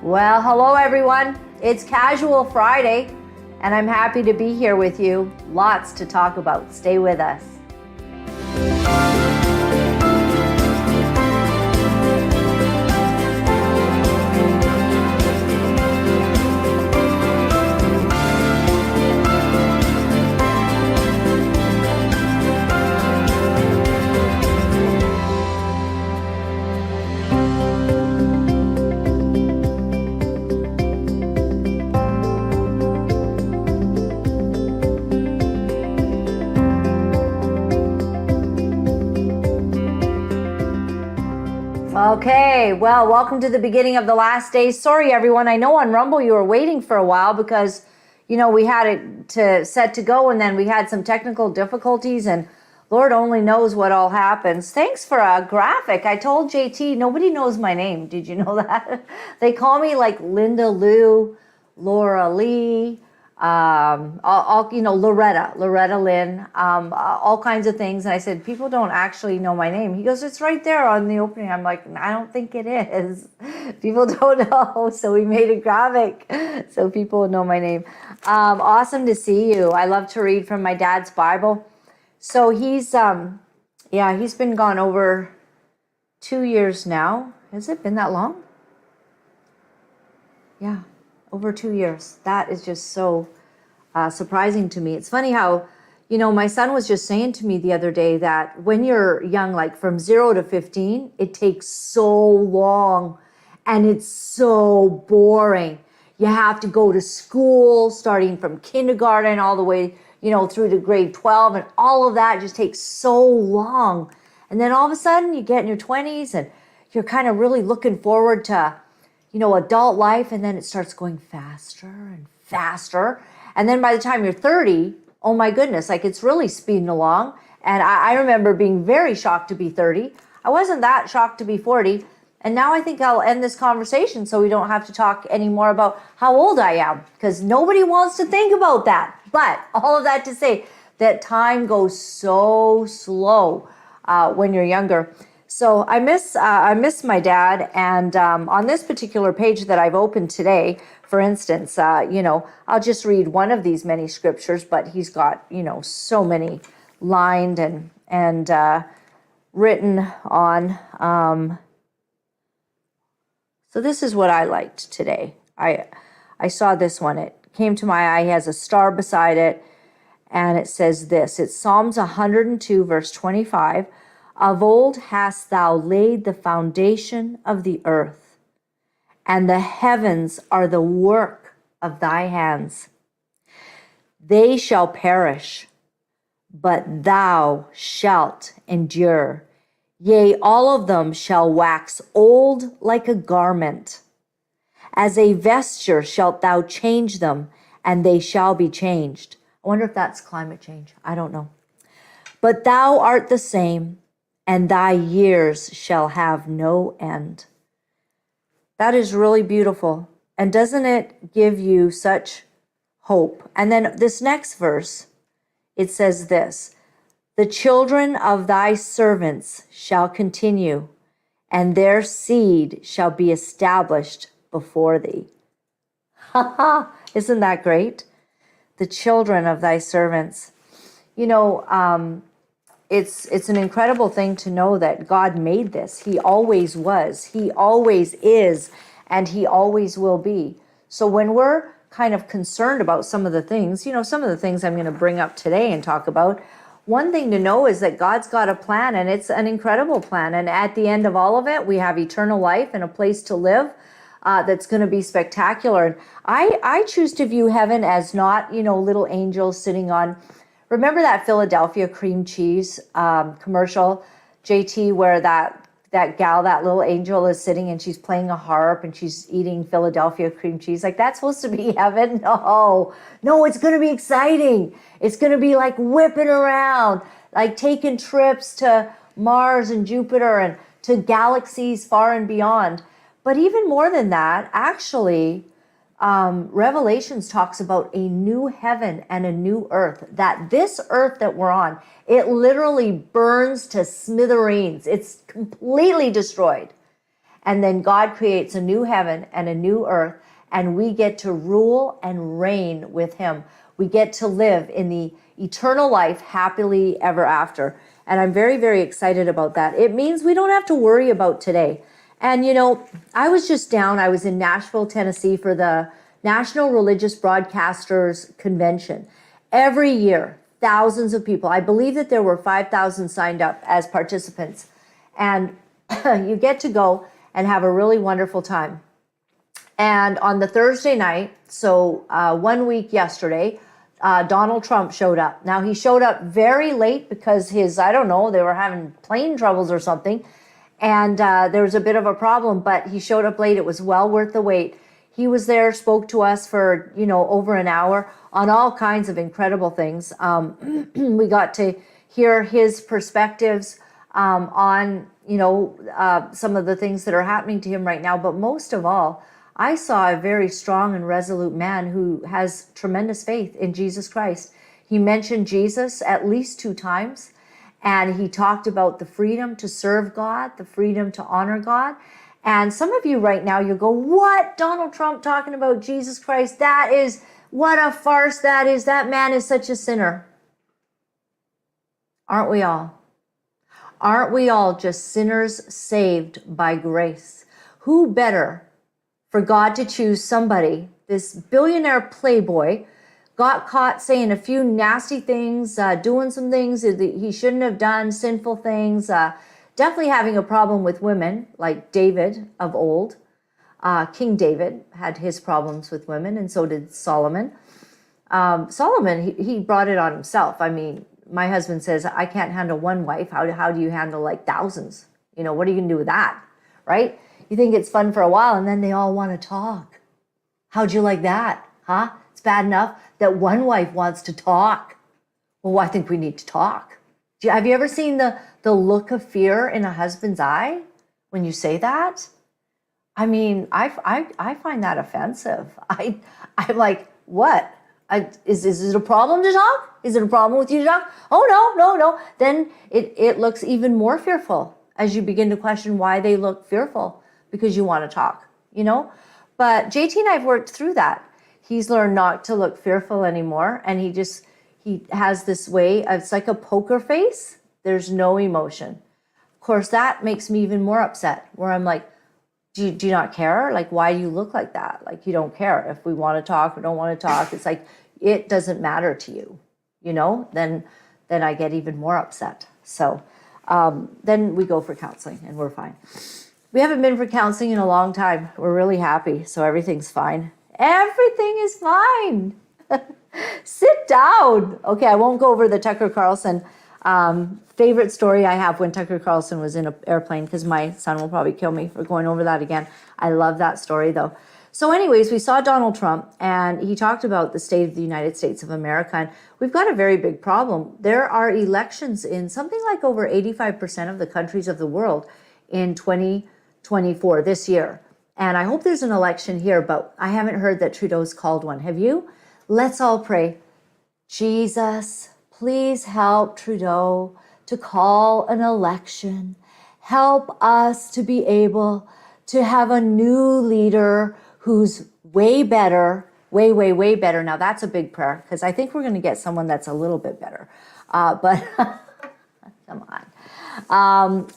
Well, hello everyone. It's Casual Friday, and I'm happy to be here with you. Lots to talk about. Stay with us. Okay, well, welcome to the beginning of the last days. Sorry, everyone. I know on Rumble you were waiting for a while because, we had it set to go and then we had some technical difficulties and Lord only knows what all happens. Thanks for a graphic. I told JT, nobody knows my name. Did you know that? They call me like Linda Lou, Laura-Lynn, Laura-Lynn, all kinds of things. And I said, people don't actually know my name. He goes, it's right there on the opening. I'm like, I don't think it is. People don't know. So we made a graphic so people would know my name. Awesome to see you. I love to read from my dad's Bible. So he's been gone over 2 years now. Has it been that long? Yeah. Over 2 years. That is just so surprising to me. It's funny how, my son was just saying to me the other day that when you're young, like from 0 to 15, it takes so long and it's so boring. You have to go to school starting from kindergarten all the way, through to grade 12, and all of that just takes so long. And then all of a sudden you get in your 20s and you're kind of really looking forward to adult life, and then it starts going faster and faster. And then by the time you're 30, oh my goodness, like it's really speeding along. And I remember being very shocked to be 30. I wasn't that shocked to be 40. And now I think I'll end this conversation so we don't have to talk anymore about how old I am, because nobody wants to think about that. But all of that to say that time goes so slow when you're younger. So I miss my dad, and on this particular page that I've opened today, for instance, I'll just read one of these many scriptures, but he's got so many lined and written on. So this is what I liked today. I saw this one. It came to my eye. He has a star beside it, and it says this. It's Psalms 102, verse 25. Of old hast thou laid the foundation of the earth, and the heavens are the work of thy hands. They shall perish, but thou shalt endure. Yea, all of them shall wax old like a garment. As a vesture shalt thou change them, and they shall be changed. I wonder if that's climate change. I don't know. But thou art the same, and thy years shall have no end. That is really beautiful. And doesn't it give you such hope? And then this next verse, it says this, the children of thy servants shall continue, and their seed shall be established before thee. Ha ha! Isn't that great? The children of thy servants. It's an incredible thing to know that God made this. He always was, he always is, and he always will be. So when we're kind of concerned about some of the things, some of the things I'm going to bring up today and talk about, one thing to know is that God's got a plan, and it's an incredible plan. And at the end of all of it, we have eternal life and a place to live that's going to be spectacular. And I choose to view heaven as not, little angels sitting on. Remember that Philadelphia cream cheese commercial, JT, where that gal, that little angel is sitting and she's playing a harp and she's eating Philadelphia cream cheese? Like, that's supposed to be heaven? No, it's going to be exciting. It's going to be like whipping around, like taking trips to Mars and Jupiter and to galaxies far and beyond. But even more than that, actually, Revelations talks about a new heaven and a new earth, that this earth that we're on, it literally burns to smithereens. It's completely destroyed. And then God creates a new heaven and a new earth, and we get to rule and reign with him. We get to live in the eternal life happily ever after. And I'm very, very excited about that. It means we don't have to worry about today. And, you know, I was just down. I was in Nashville, Tennessee for the National Religious Broadcasters Convention. Every year, thousands of people. I believe that there were 5,000 signed up as participants. And you get to go and have a really wonderful time. And on the Thursday night, so 1 week yesterday, Donald Trump showed up. Now, he showed up very late because I don't know, they were having plane troubles or something. And there was a bit of a problem, but he showed up late. It was well worth the wait. He was there, spoke to us for, over an hour on all kinds of incredible things. We got to hear his perspectives on, some of the things that are happening to him right now. But most of all, I saw a very strong and resolute man who has tremendous faith in Jesus Christ. He mentioned Jesus at least 2 times. And he talked about the freedom to serve God, the freedom to honor God. And some of you right now, you go, what? Donald Trump talking about Jesus Christ? What a farce that is. That man is such a sinner. Aren't we all? Aren't we all just sinners saved by grace? Who better for God to choose somebody, this billionaire playboy, got caught saying a few nasty things, doing some things that he shouldn't have done, sinful things, definitely having a problem with women, like David of old. King David had his problems with women, and so did Solomon. Solomon, he brought it on himself. I mean, my husband says, I can't handle one wife. How do you handle like thousands? What are you going to do with that, right? You think it's fun for a while, and then they all want to talk. How'd you like that, huh? It's bad enough that one wife wants to talk. Well, I think we need to talk. Have you ever seen the look of fear in a husband's eye when you say that? I mean, I find that offensive. I'm like, what? Is it a problem to talk? Is it a problem with you to talk? Oh, no. Then it looks even more fearful as you begin to question why they look fearful, because you want to talk, But JT and I have worked through that. He's learned not to look fearful anymore. And he has this way, it's like a poker face. There's no emotion. Of course, that makes me even more upset, where I'm like, do you not care? Like, why do you look like that? Like, you don't care if we want to talk or don't want to talk. It's like, it doesn't matter to you, then I get even more upset. So then we go for counseling and we're fine. We haven't been for counseling in a long time. We're really happy. So everything's fine. Everything is fine. Sit down. Okay, I won't go over the Tucker Carlson favorite story I have when Tucker Carlson was in an airplane, because my son will probably kill me for going over that again. I love that story, though. So anyways, we saw Donald Trump, and he talked about the state of the United States of America, and we've got a very big problem. There are elections in something like over 85% of the countries of the world in 2024, this year. And I hope there's an election here, but I haven't heard that Trudeau's called one. Have you? Let's all pray. Jesus, please help Trudeau to call an election. Help us to be able to have a new leader who's way better, way better. Now that's a big prayer, because I think we're going to get someone that's a little bit better. But come on.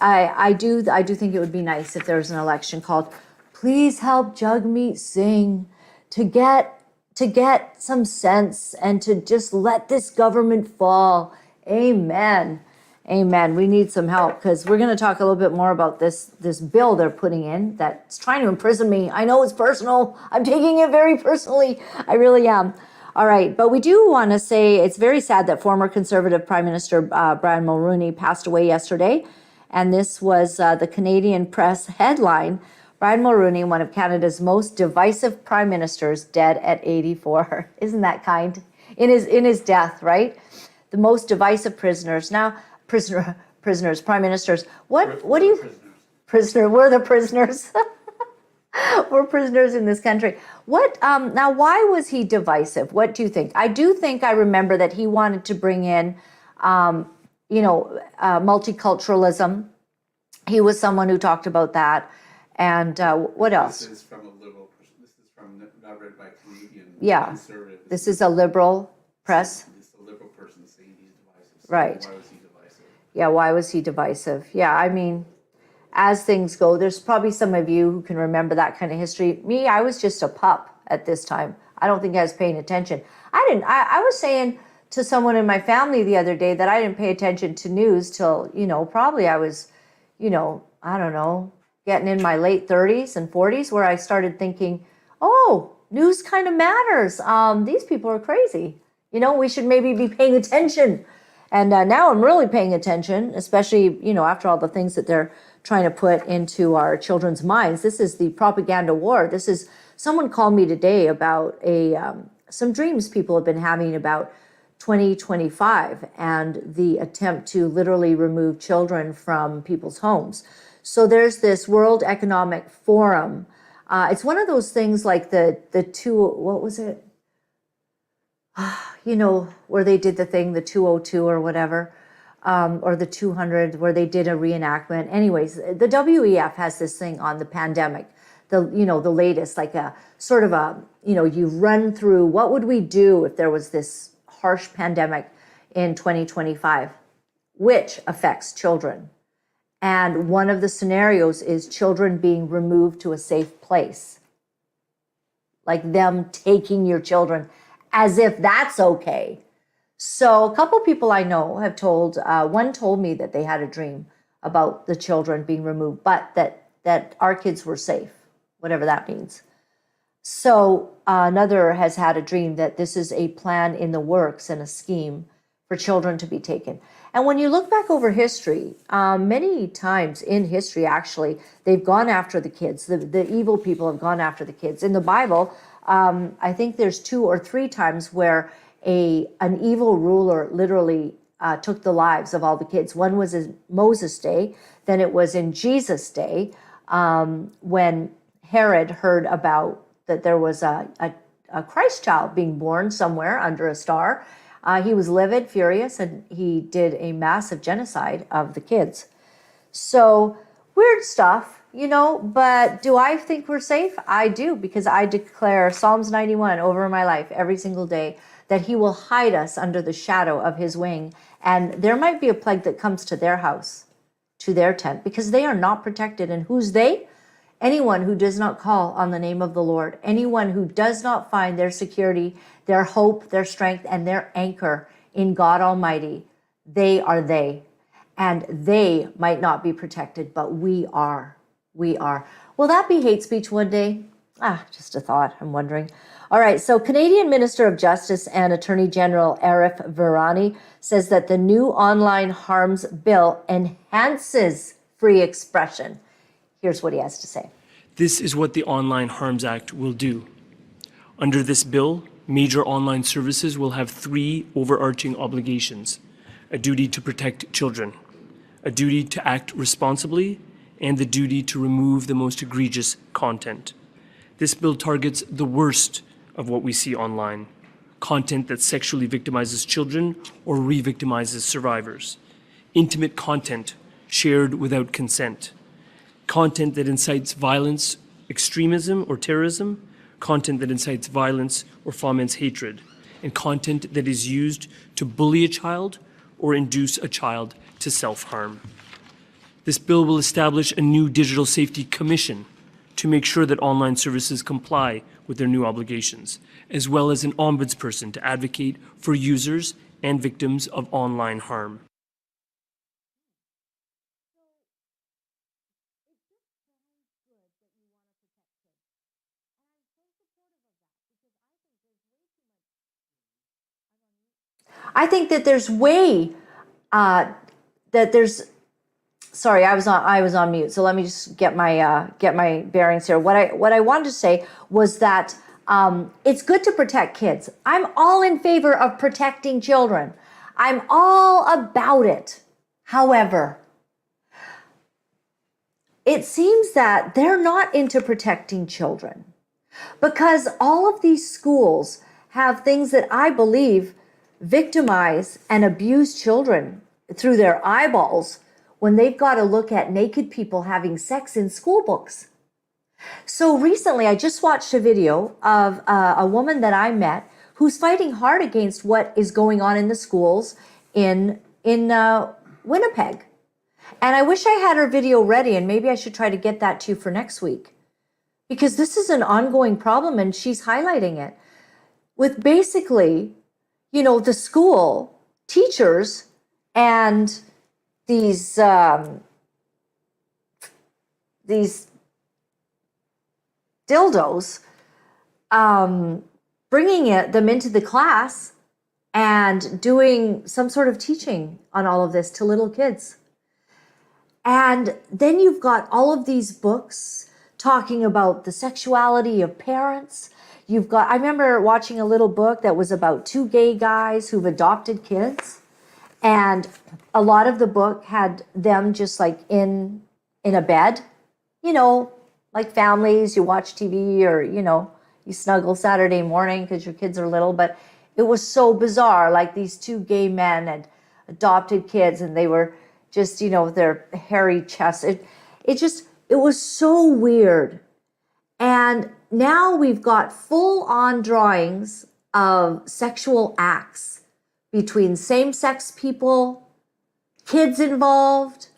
I do think it would be nice if there was an election called, please help Jagmeet Singh to get some sense and to just let this government fall. Amen. Amen. We need some help, because we're going to talk a little bit more about this bill they're putting in that's trying to imprison me. I know it's personal. I'm taking it very personally. I really am. All right. But we do want to say it's very sad that former Conservative Prime Minister Brian Mulroney passed away yesterday. And this was the Canadian Press headline. Brian Mulroney, one of Canada's most divisive prime ministers, dead at 84. Isn't that kind? In his death, right? The most divisive prisoners. Now, prisoners, prime ministers. What do you... Prisoner, we're the prisoners. We're prisoners in this country. Now, why was he divisive? What do you think? I do think I remember that he wanted to bring in, multiculturalism. He was someone who talked about that. And what else? This is from a liberal person. This is from not read by Canadian conservative. This is a liberal press. This is a liberal person saying he's divisive. So right. Why was he divisive? Yeah, why was he divisive? Yeah, I mean, as things go, there's probably some of you who can remember that kind of history. Me, I was just a pup at this time. I don't think I was paying attention. I was saying to someone in my family the other day that I didn't pay attention to news till, probably I was, I don't know, getting in my late 30s and 40s, where I started thinking, oh, news kind of matters. These people are crazy. We should maybe be paying attention. And now I'm really paying attention, especially, after all the things that they're trying to put into our children's minds. This is the propaganda war. Someone called me today about some dreams people have been having about 2025 and the attempt to literally remove children from people's homes. So there's this World Economic Forum. It's one of those things like the what was it? Where they did the thing, the 202 or whatever, or the 200, where they did a reenactment. Anyways, the WEF has this thing on the pandemic, the latest, like a sort of you run through what would we do if there was this harsh pandemic in 2025, which affects children. And one of the scenarios is children being removed to a safe place, like them taking your children, as if that's okay. So a couple people I know have one told me that they had a dream about the children being removed, but that our kids were safe, whatever that means. So another has had a dream that this is a plan in the works and a scheme for children to be taken. And when you look back over history, many times in history, actually, they've gone after the kids. The evil people have gone after the kids. In the Bible, I think there's 2 or 3 times where an evil ruler literally took the lives of all the kids. One was in Moses' day, then it was in Jesus' day, when Herod heard about that there was a Christ child being born somewhere under a star. He was livid, furious, and he did a massive genocide of the kids. So weird stuff, but do I think we're safe? I do, because I declare Psalms 91 over my life every single day, that he will hide us under the shadow of his wing. And there might be a plague that comes to their house, to their tent, because they are not protected. And who's they? Anyone who does not call on the name of the Lord, anyone who does not find their security, their hope, their strength, and their anchor in God Almighty, they are they. And they might not be protected, but we are. We are. Will that be hate speech one day? Just a thought, I'm wondering. All right, so Canadian Minister of Justice and Attorney General Arif Virani says that the new online harms bill enhances free expression. Here's what he has to say. This is what the Online Harms Act will do. Under this bill, major online services will have 3 overarching obligations: a duty to protect children, a duty to act responsibly, and the duty to remove the most egregious content. This bill targets the worst of what we see online: content that sexually victimizes children or re-victimizes survivors, intimate content shared without consent, content that incites violence, extremism, or terrorism, content that incites violence or foments hatred, and content that is used to bully a child or induce a child to self-harm. This bill will establish a new Digital Safety Commission to make sure that online services comply with their new obligations, as well as an ombudsperson to advocate for users and victims of online harm. I think that there's sorry, I was on mute. So let me just get my bearings here. What I wanted to say was that it's good to protect kids. I'm all in favor of protecting children. I'm all about it. However, it seems that they're not into protecting children, because all of these schools have things that I believe victimize and abuse children through their eyeballs when they've got to look at naked people having sex in school books. So recently, I just watched a video of a woman that I met who's fighting hard against what is going on in the schools in Winnipeg. And I wish I had her video ready, and maybe I should try to get that to you for next week. Because this is an ongoing problem, and she's highlighting it. With basically, the school, teachers, and these dildos, bringing them into the class and doing some sort of teaching on all of this to little kids. And then you've got all of these books talking about the sexuality of parents. I remember watching a little book that was about two gay guys who've adopted kids. And a lot of the book had them just like in a bed, like families, you watch TV or, you snuggle Saturday morning because your kids are little. But it was so bizarre. Like these two gay men had adopted kids and they were just, their hairy chests. It was so weird. And now we've got full-on drawings of sexual acts between same-sex people, kids involved.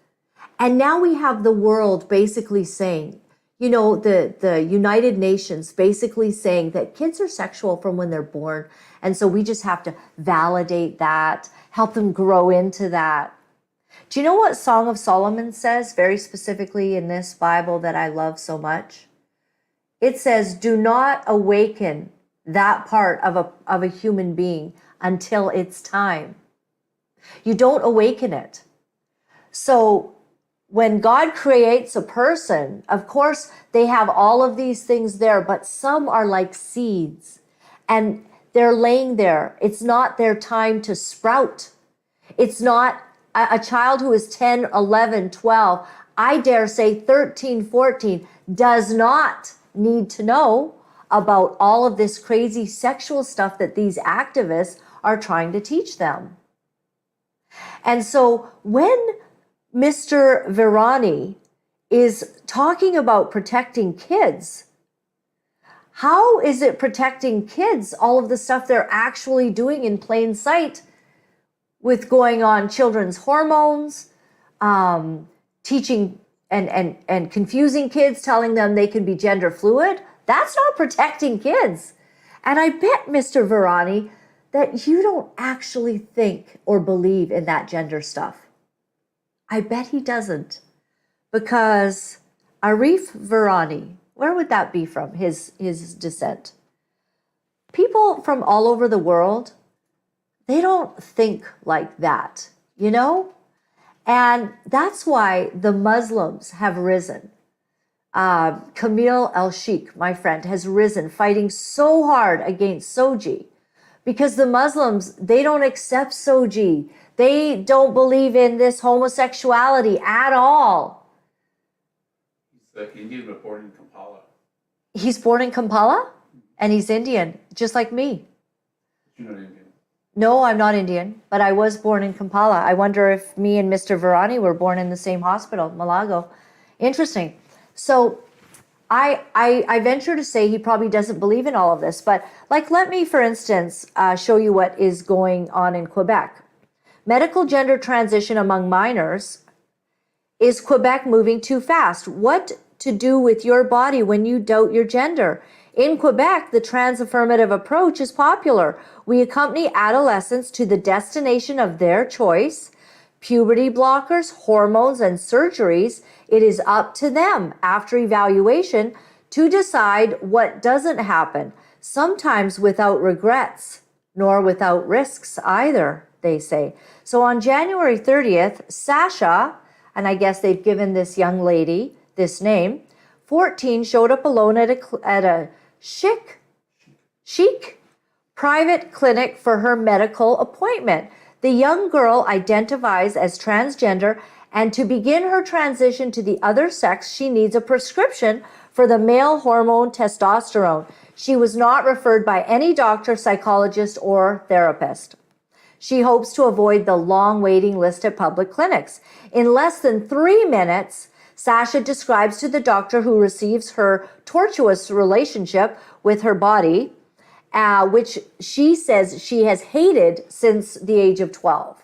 And now we have the world basically saying, the United Nations basically saying that kids are sexual from when they're born. And so we just have to validate that, help them grow into that. Do you know what Song of Solomon says very specifically in this Bible that I love so much? It says, do not awaken that part of a human being until it's time. You don't awaken it. So when God creates a person, of course, they have all of these things there, but some are like seeds and they're laying there. It's not their time to sprout. It's not a child who is 10, 11, 12, I dare say 13, 14, does not need to know about all of this crazy sexual stuff that these activists are trying to teach them. And so when Mr. Virani is talking about protecting kids, how is it protecting kids, all of the stuff they're actually doing in plain sight with going on children's hormones, teaching and confusing kids, telling them they can be gender fluid? That's not protecting kids. And I bet, Mr. Virani, that you don't actually think or believe in that gender stuff. I bet he doesn't. Because Arif Virani, where would that be from, his descent? People from all over the world, they don't think like that, And that's why the Muslims have risen. Camille El-Sheikh, my friend, has risen, fighting so hard against Soji. Because the Muslims, they don't accept Soji. They don't believe in this homosexuality at all. He's Indian, but born in Kampala. He's born in Kampala? And he's Indian, just like me. You're not Indian. No, I'm not Indian, but I was born in Kampala. I wonder if me and Mr. Virani were born in the same hospital, Malago. Interesting. So I venture to say he probably doesn't believe in all of this, but let me, for instance, show you what is going on in Quebec. Medical gender transition among minors. Is Quebec moving too fast? What to do with your body when you doubt your gender? In Quebec, the trans-affirmative approach is popular. We accompany adolescents to the destination of their choice. Puberty blockers, hormones, and surgeries, it is up to them, after evaluation, to decide what doesn't happen, sometimes without regrets, nor without risks either, they say. So on January 30th, Sasha, and I guess they've given this young lady this name, 14, showed up alone at a chic private clinic for her medical appointment. The young girl identifies as transgender, and to begin her transition to the other sex, she needs a prescription for the male hormone testosterone. She was not referred by any doctor, psychologist, or therapist. She hopes to avoid the long waiting list at public clinics. In less than 3 minutes, Sasha describes to the doctor who receives her tortuous relationship with her body, which she says she has hated since the age of 12.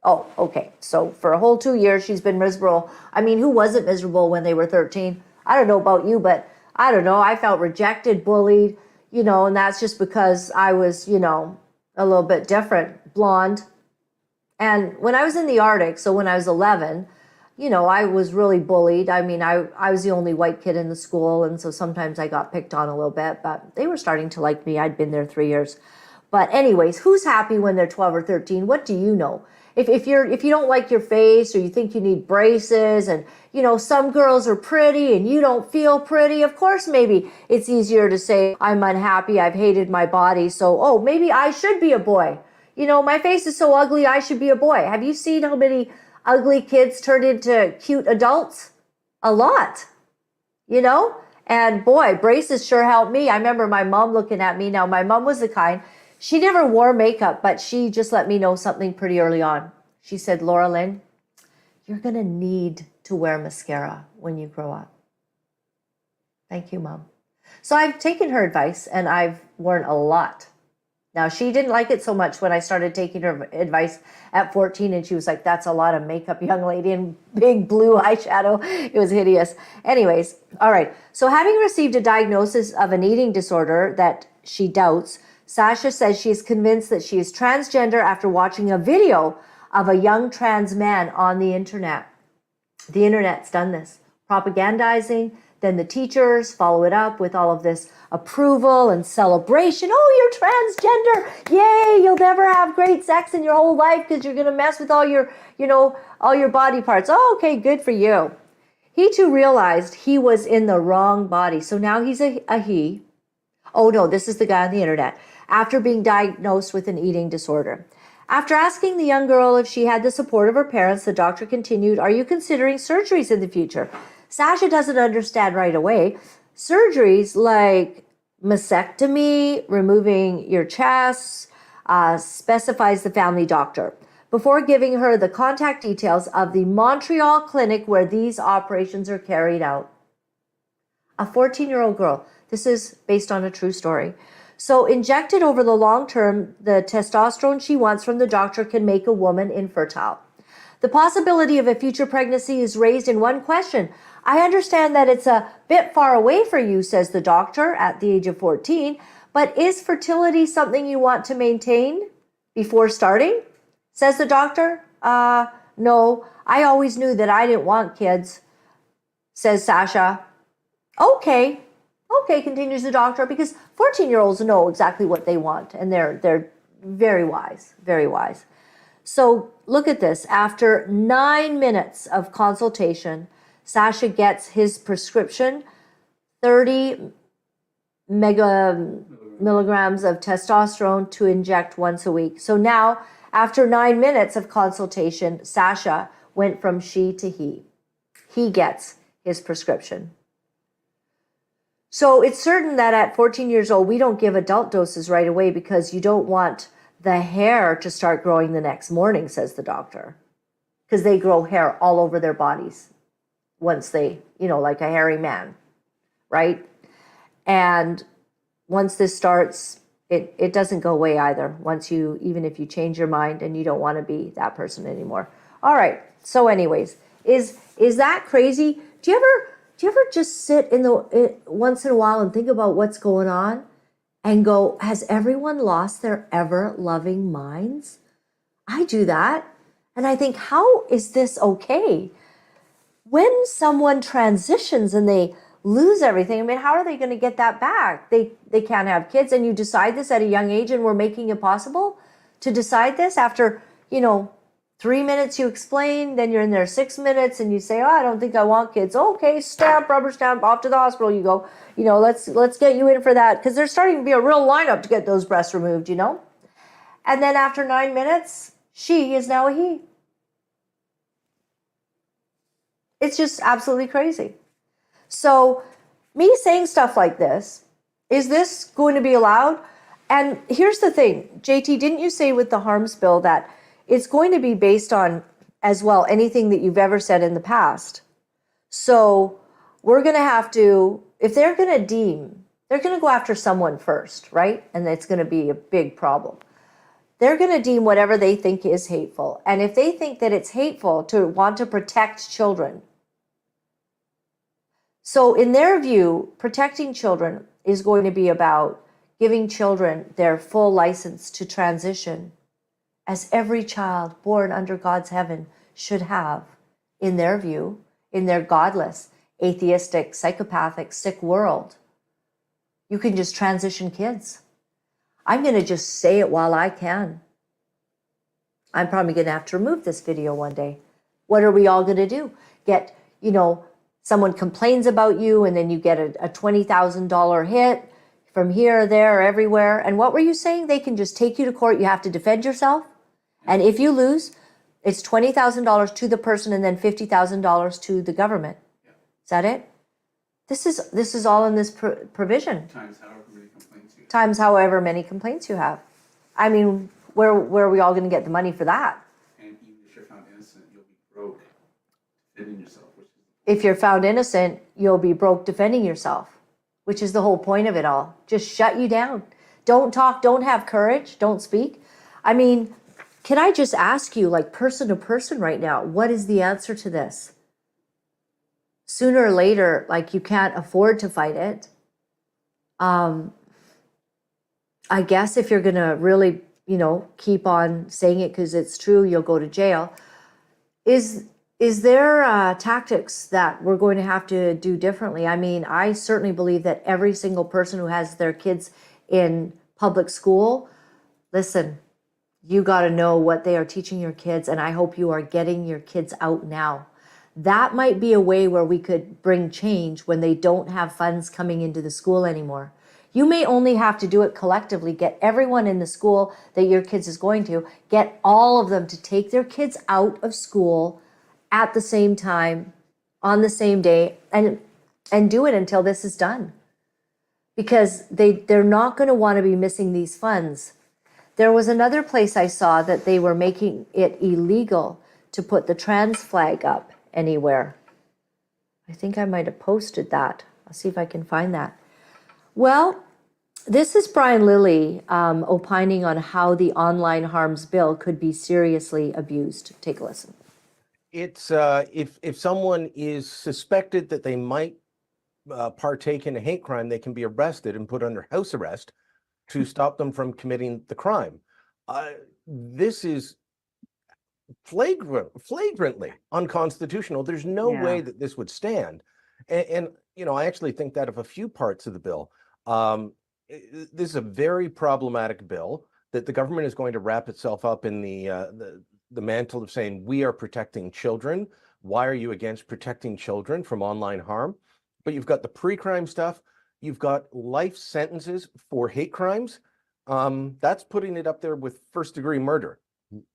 Oh, okay. So for a whole 2 years, she's been miserable. I mean, who wasn't miserable when they were 13? I don't know about you, but I don't know. I felt rejected, bullied, and that's just because I was, a little bit different, blonde. And when I was in the Arctic, so when I was 11, I was really bullied. I mean, I was the only white kid in the school, and so sometimes I got picked on a little bit, but they were starting to like me. I'd been there 3 years. But anyways, who's happy when they're 12 or 13? What do you know? If you don't like your face, or you think you need braces, and some girls are pretty and you don't feel pretty, of course maybe it's easier to say, I'm unhappy, I've hated my body, so maybe I should be a boy. My face is so ugly, I should be a boy. Have you seen how many ugly kids turned into cute adults? A lot, and boy, braces sure helped me. I remember my mom looking at me. Now, my mom was the kind, she never wore makeup, but she just let me know something pretty early on. She said, Laura-Lynn, you're going to need to wear mascara when you grow up. Thank you, Mom. So I've taken her advice and I've worn a lot. Now, she didn't like it so much when I started taking her advice at 14, and she was like, that's a lot of makeup, young lady, and big blue eyeshadow. It was hideous. Anyways, all right. So having received a diagnosis of an eating disorder that she doubts, Sasha says she is convinced that she is transgender after watching a video of a young trans man on the internet. The internet's done this, propagandizing. Then the teachers follow it up with all of this approval and celebration. Oh, you're transgender. Yay, you'll never have great sex in your whole life because you're going to mess with all your body parts. Oh, okay, good for you. He too realized he was in the wrong body. So now he's a he. Oh no, this is the guy on the internet. After being diagnosed with an eating disorder. After asking the young girl if she had the support of her parents, the doctor continued, are you considering surgeries in the future? Sasha doesn't understand right away. Surgeries like mastectomy, removing your chest, specifies the family doctor, before giving her the contact details of the Montreal clinic where these operations are carried out. A 14-year-old girl. This is based on a true story. So injected over the long term, the testosterone she wants from the doctor can make a woman infertile. The possibility of a future pregnancy is raised in one question. I understand that it's a bit far away for you, says the doctor at the age of 14, but is fertility something you want to maintain before starting? Says the doctor. No, I always knew that I didn't want kids, says Sasha. Okay, continues the doctor, because 14-year-olds know exactly what they want, and they're very wise, very wise. So look at this. After 9 minutes of consultation, Sasha gets his prescription, 30 milligrams of testosterone to inject once a week. So now, after 9 minutes of consultation, Sasha went from she to he. He gets his prescription. So it's certain that at 14 years old, we don't give adult doses right away because you don't want the hair to start growing the next morning, says the doctor, because they grow hair all over their bodies once they, like a hairy man, right? And once this starts, it doesn't go away either. Even if you change your mind and you don't want to be that person anymore. All right. So anyways, is that crazy? Do you ever just sit once in a while and think about what's going on and go, has everyone lost their ever-loving minds? I do that. And I think, how is this okay? When someone transitions and they lose everything, I mean, how are they going to get that back? They can't have kids, and you decide this at a young age, and we're making it possible to decide this after, 3 minutes you explain, then you're in there 6 minutes and you say, I don't think I want kids. Okay, stamp, rubber stamp, off to the hospital you go. Let's get you in for that, because there's starting to be a real lineup to get those breasts removed, And then after 9 minutes, she is now a he. It's just absolutely crazy. So me saying stuff like this, is this going to be allowed? And here's the thing, JT, didn't you say with the harms bill that it's going to be based on, as well, anything that you've ever said in the past? So we're going to have to, if they're going to deem, they're going to go after someone first, right? And it's going to be a big problem. They're going to deem whatever they think is hateful. And if they think that it's hateful to want to protect children, so in their view, protecting children is going to be about giving children their full license to transition, as every child born under God's heaven should have, in their view, in their godless, atheistic, psychopathic, sick world. You can just transition kids. I'm going to just say it while I can. I'm probably going to have to remove this video one day. What are we all going to do? Get, someone complains about you and then you get a $20,000 hit from here, there, everywhere. And what were you saying? They can just take you to court. You have to defend yourself. And if you lose, it's $20,000 to the person and then $50,000 to the government. Is that it? This is all in this provision. Times however many complaints you have. Times however many complaints you have. I mean, where are we all going to get the money for that? And even if you're found innocent, you'll be broke defending yourself. If you're found innocent, you'll be broke defending yourself, which is the whole point of it all. Just shut you down. Don't talk, don't have courage, don't speak. I mean, can I just ask you, like person to person right now, what is the answer to this? Sooner or later, like you can't afford to fight it. I guess if you're going to really, keep on saying it because it's true, you'll go to jail. Is there tactics that we're going to have to do differently? I mean, I certainly believe that every single person who has their kids in public school, listen, you got to know what they are teaching your kids, and I hope you are getting your kids out now. That might be a way where we could bring change when they don't have funds coming into the school anymore. You may only have to do it collectively, get everyone in the school that your kids is going to, get all of them to take their kids out of school at the same time, on the same day, and do it until this is done. Because they're not going to want to be missing these funds. There was another place I saw that they were making it illegal to put the trans flag up anywhere. I think I might have posted that. I'll see if I can find that. Well, this is Brian Lilly opining on how the online harms bill could be seriously abused. Take a listen. It's if someone is suspected that they might partake in a hate crime, they can be arrested and put under house arrest to stop them from committing the crime. This is flagrantly unconstitutional. There's no way that this would stand. And I actually think that of a few parts of the bill. This is a very problematic bill that the government is going to wrap itself up in the mantle of saying, we are protecting children. Why are you against protecting children from online harm? But you've got the pre-crime stuff. You've got life sentences for hate crimes. That's putting it up there with first-degree murder.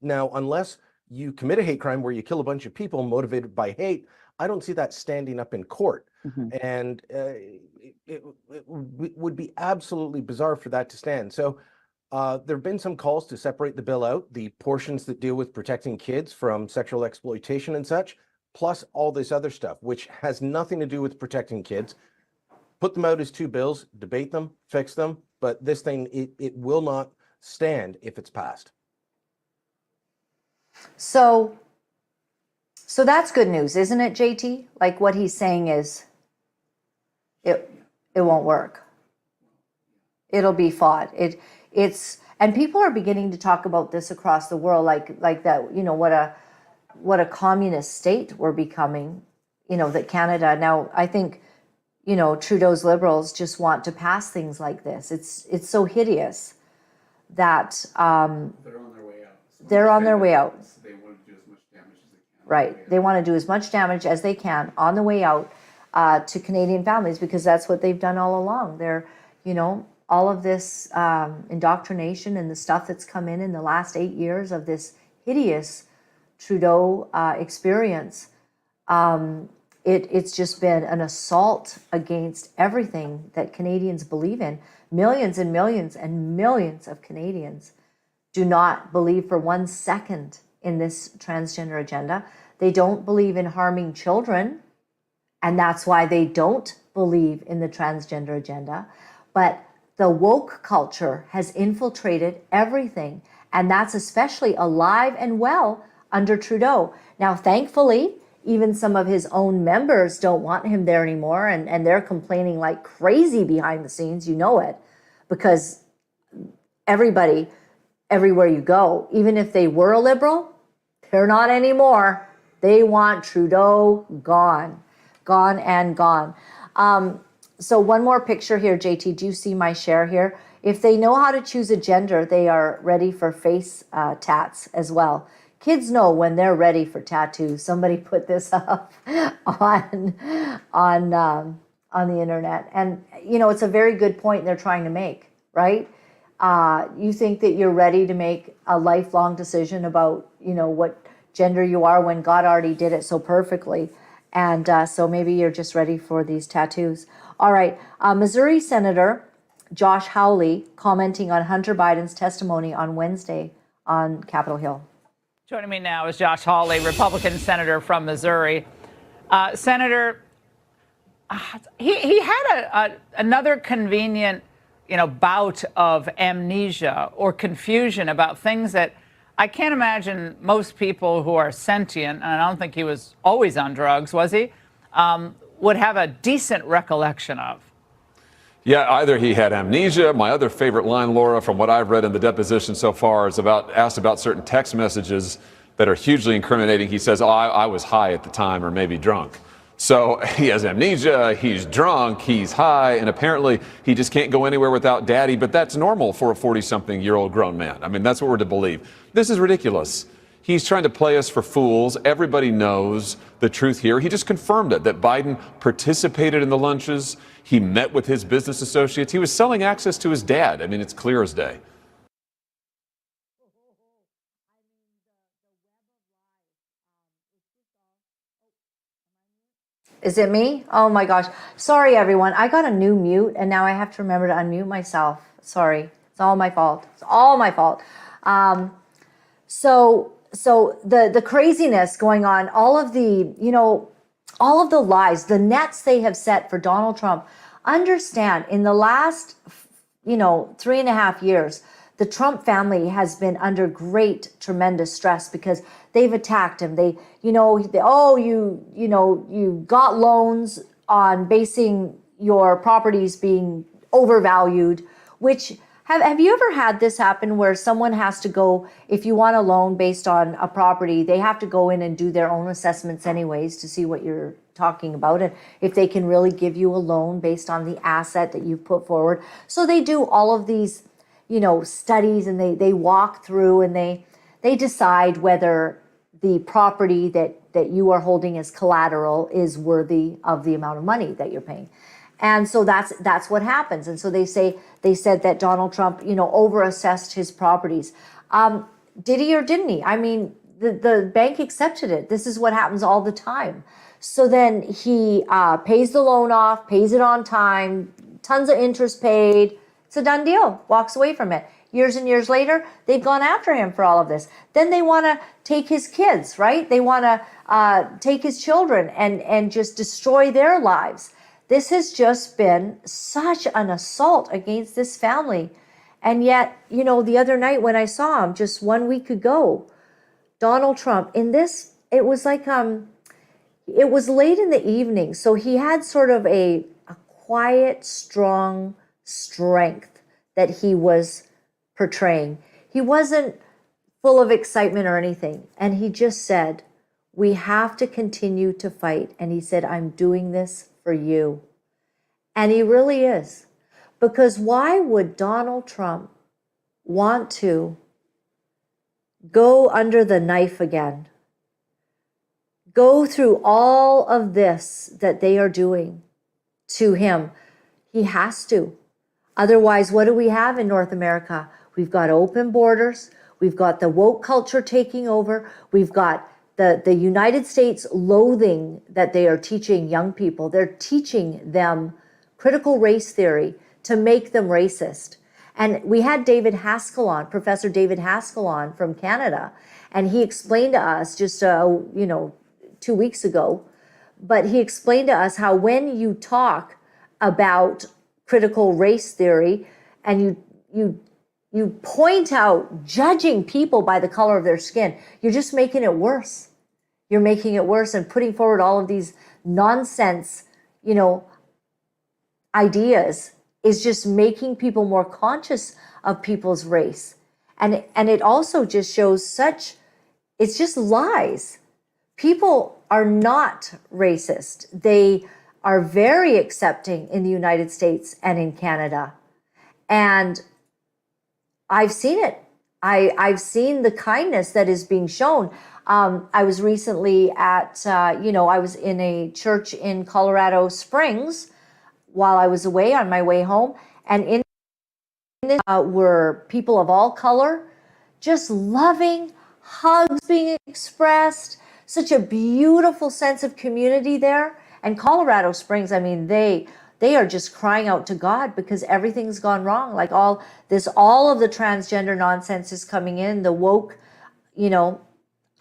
Now, unless you commit a hate crime where you kill a bunch of people motivated by hate, I don't see that standing up in court. Mm-hmm. And it would be absolutely bizarre for that to stand. So there have been some calls to separate the bill out, the portions that deal with protecting kids from sexual exploitation and such, plus all this other stuff, which has nothing to do with protecting kids. Put them out as two bills, debate them, fix them, but this thing, it will not stand if it's passed. So that's good news, isn't it, JT? Like what he's saying is it won't work. It'll be fought. And people are beginning to talk about this across the world, like that, what a communist state we're becoming, that Canada. Now, I think, Trudeau's Liberals just want to pass things like this. It's so hideous that they're on their way out. They're on their way out. They want to do as much damage as they can. Right. They want to do as much damage as they can on the way out to Canadian families, because that's what they've done all along. They're, all of this indoctrination and the stuff that's come in the last 8 years of this hideous Trudeau experience. It's just been an assault against everything that Canadians believe in. Millions and millions and millions of Canadians do not believe for 1 second in this transgender agenda. They don't believe in harming children. And that's why they don't believe in the transgender agenda. But the woke culture has infiltrated everything. And that's especially alive and well under Trudeau. Now, thankfully, even some of his own members don't want him there anymore. And they're complaining like crazy behind the scenes. You know it. Because everybody, everywhere you go, even if they were a liberal, they're not anymore. They want Trudeau gone. Gone and gone. So one more picture here, JT. Do you see my share here? If they know how to choose a gender, they are ready for face tats as well. Kids know when they're ready for tattoos. Somebody put this up on the internet. And, you know, it's a very good point they're trying to make, right? You think that you're ready to make a lifelong decision about, you know, what gender you are when God already did it so perfectly. And so maybe you're just ready for these tattoos. All right. Missouri Senator Josh Hawley commenting on Hunter Biden's testimony on Wednesday on Capitol Hill. Joining me now is Josh Hawley, Republican senator from Missouri. Senator, he had another convenient, you know, bout of amnesia or confusion about things that I can't imagine most people who are sentient, and I don't think he was always on drugs, was he, would have a decent recollection of. Yeah, either he had amnesia. My other favorite line, Laura, from what I've read in the deposition so far, is asked about certain text messages that are hugely incriminating. He says, "Oh, I was high at the time, or maybe drunk." So he has amnesia, he's drunk, he's high, and apparently he just can't go anywhere without daddy. But that's normal for a 40-something-year-old grown man. I mean, that's what we're to believe. This is ridiculous. He's trying to play us for fools. Everybody knows the truth here. He just confirmed it, that Biden participated in the lunches. He met with his business associates. He was selling access to his dad. I mean, it's clear as day. Is it me? Oh my gosh. Sorry, everyone. I got a new mute and now I have to remember to unmute myself. Sorry. It's all my fault. It's all my fault. So the craziness going on, all of the, you know, all of the lies, the nets they have set for Donald Trump. Understand, in the last, 3.5 years, the Trump family has been under great, tremendous stress because they've attacked him. You got loans on basing your properties being overvalued, which have you ever had this happen where someone has to go, if you want a loan based on a property, they have to go in and do their own assessments anyways to see what you're talking about and if they can really give you a loan based on the asset that you've put forward. So they do all of these, studies, and they walk through and they decide whether the property that you are holding as collateral is worthy of the amount of money that you're paying. And so that's what happens. And so they said that Donald Trump, overassessed his properties. Did he or didn't he? I mean, the bank accepted it. This is what happens all the time. So then he pays the loan off, pays it on time, tons of interest paid. It's a done deal, walks away from it. Years and years later, they've gone after him for all of this. Then they want to take his kids, right? They want to take his children and just destroy their lives. This has just been such an assault against this family. And yet, the other night when I saw him just 1 week ago, Donald Trump, it was like, it was late in the evening. So he had sort of a quiet, strong strength that he was portraying. He wasn't full of excitement or anything. And he just said, we have to continue to fight. And he said, I'm doing this for you. And he really is. Because why would Donald Trump want to go under the knife again? Go through all of this that they are doing to him? He has to. Otherwise, what do we have in North America? We've got open borders. We've got the woke culture taking over. We've got the United States loathing that they are teaching young people. They're teaching them critical race theory to make them racist. And we had David Haskell on, Professor David Haskell on from Canada, and he explained to us just, 2 weeks ago, But he explained to us how when you talk about critical race theory and you point out judging people by the color of their skin, you're just making it worse. You're making it worse and putting forward all of these nonsense, ideas is just making people more conscious of people's race. And it also just shows it's just lies. People are not racist. They are very accepting in the United States and in Canada. And I've seen it. I've seen the kindness that is being shown. I was recently at, I was in a church in Colorado Springs while I was away on my way home. And in this were people of all color, just loving, hugs being expressed, such a beautiful sense of community there. And Colorado Springs, I mean, they are just crying out to God because everything's gone wrong. Like all of the transgender nonsense is coming in, the woke,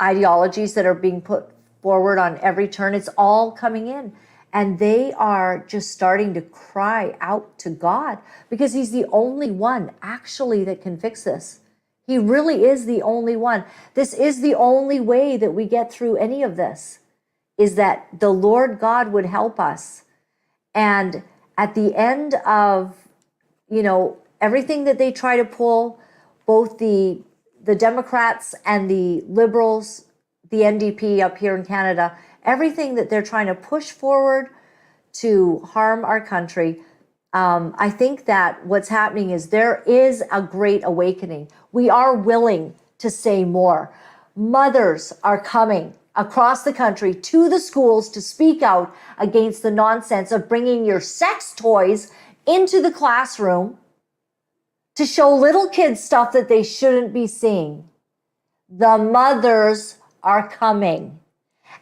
ideologies that are being put forward on every turn, it's all coming in. And they are just starting to cry out to God because he's the only one actually that can fix this. He really is the only one. This is the only way that we get through any of this, is that the Lord God would help us. And at the end of, everything that they try to pull, both the Democrats and the Liberals, the NDP up here in Canada, everything that they're trying to push forward to harm our country, I think that what's happening is there is a great awakening. We are willing to say more. Mothers are coming across the country to the schools to speak out against the nonsense of bringing your sex toys into the classroom to show little kids stuff that they shouldn't be seeing. The mothers are coming,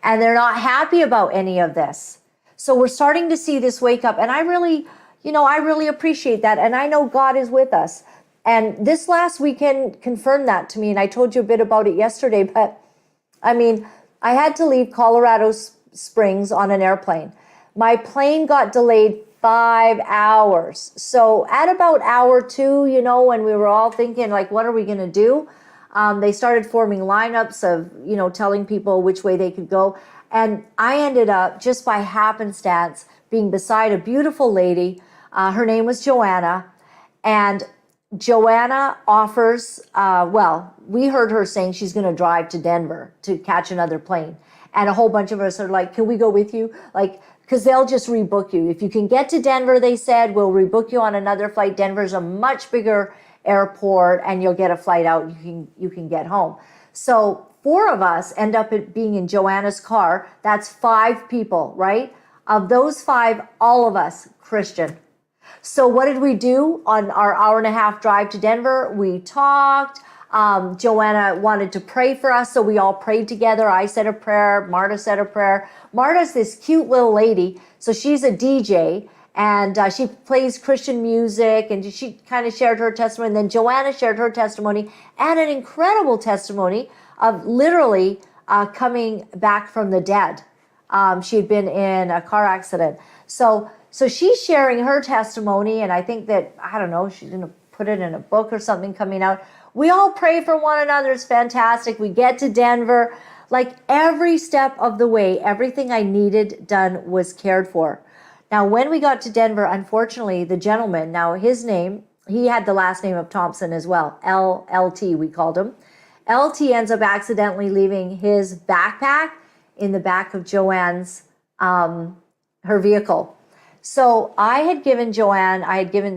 and they're not happy about any of this. So we're starting to see this wake up, and I really appreciate that, and I know God is with us. And this last weekend confirmed that to me, and I told you a bit about it yesterday, but I mean, I had to leave Colorado Springs on an airplane. My plane got delayed 5 hours. So at about hour 2, when we were all thinking, like, what are we going to do? They started forming lineups of, telling people which way they could go. And I ended up, just by happenstance, being beside a beautiful lady. Her name was Joanna. And Joanna offers, we heard her saying she's going to drive to Denver to catch another plane. And a whole bunch of us are like, can we go with you? Like, because they'll just rebook you. If you can get to Denver, they said, we'll rebook you on another flight. Denver's a much bigger airport and you'll get a flight out. You can get home. So 4 of us end up being in Joanna's car. That's 5 people, right? Of those 5, all of us Christian. So what did we do on our hour-and-a-half drive to Denver? We talked. Joanna wanted to pray for us, so we all prayed together. I said a prayer. Marta said a prayer. Marta's this cute little lady, so she's a DJ, and she plays Christian music, and she kind of shared her testimony. And then Joanna shared her testimony, and an incredible testimony of literally coming back from the dead. She had been in a car accident. So she's sharing her testimony, and I think that, I don't know, she's going to put it in a book or something coming out. We all pray for one another. It's fantastic. We get to Denver. Like every step of the way, everything I needed done was cared for. Now, when we got to Denver, unfortunately, the gentleman, now his name, he had the last name of Thompson as well, LT we called him. LT ends up accidentally leaving his backpack in the back of Joanne's, her vehicle. So I had given Joanne,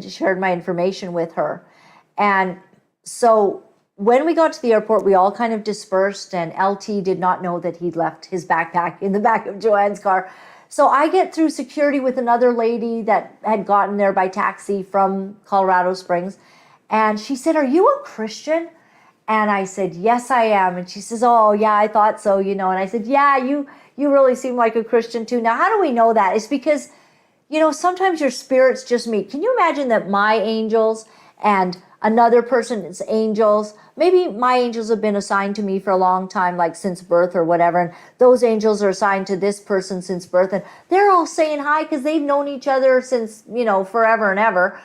shared my information with her. And so when we got to the airport, we all kind of dispersed, and LT did not know that he'd left his backpack in the back of Joanne's car. So I get through security with another lady that had gotten there by taxi from Colorado Springs. And she said, "Are you a Christian?" And I said, "Yes, I am." And she says, "Oh, yeah, I thought so, And I said, "Yeah, you really seem like a Christian too." Now, how do we know that? It's because, sometimes your spirits just meet. Can you imagine that my angels and Another person's angels. Maybe my angels have been assigned to me for a long time, like since birth or whatever. And those angels are assigned to this person since birth. And they're all saying hi because they've known each other since, forever and ever,